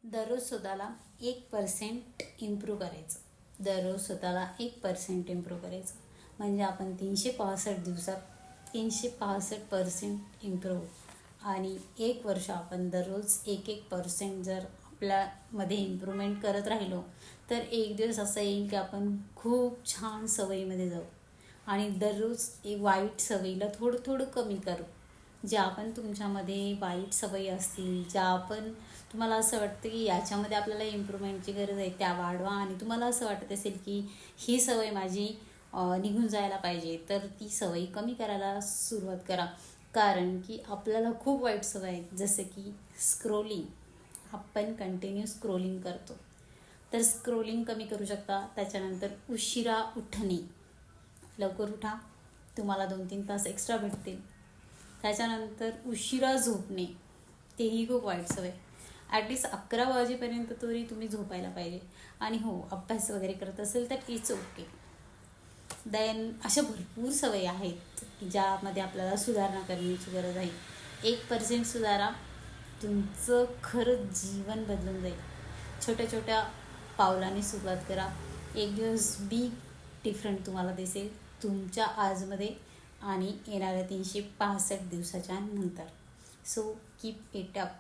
दररोज स्वतःला 1% इम्प्रूव्ह करायचं. दररोज स्वतःला 1% इम्प्रूव्ह करायचं म्हणजे आपण 365 दिवसात 365% इम्प्रूव्ह. आणि 1 वर्ष आपण दररोज 1% जर आपल्यामध्ये इम्प्रूव्हमेंट करत राहिलो तर एक दिवस असं येईल की आपण खूप छान सवयीमध्ये जाऊ आणि दररोज एक वाईट सवयीला थोडं थोडं कमी करू. ज्या पण तुमच्यामध्ये वाईट सवयी असतील, ज्या पण तुम्हाला असं वाटतं की याच्यामध्ये आपल्याला इम्प्रूव्हमेंटची गरज आहे, त्या वाढवा. आणि तुम्हाला असं वाटत असेल की ही सवय माझी निघून जायला पाहिजे, तर ती सवयी कमी करायला सुरुवात करा. कारण की आपल्याला खूप वाईट सवय आहेत, जसं की स्क्रोलिंग. आपण कंटिन्यू स्क्रोलिंग करतो, तर स्क्रोलिंग कमी करू शकता. त्याच्यानंतर उशिरा उठणे, लवकर उठा, तुम्हाला 2-3 तास एक्स्ट्रा भेटतील. त्याच्यानंतर उशिरा झोपणे, तेही खूप वाईट सवय. ॲटलिस्ट 11 वाजेपर्यंत तरी तुम्ही झोपायला पाहिजे. आणि हो, अभ्यास वगैरे करत असेल तर इट्स ओके. देन अशा भरपूर सवयी आहेत की ज्यामध्ये आपल्याला सुधारणा करण्याची गरज आहे. 1% सुधारा, तुमचं खरंच जीवन बदलून जाईल. छोट्या छोट्या पावलांनी सुरुवात करा. एक दिवस बिग डिफरंट तुम्हाला दिसेल तुमच्या आजमध्ये आणि येणाऱ्या 365 दिवसाच्या नंतर. So keep it up.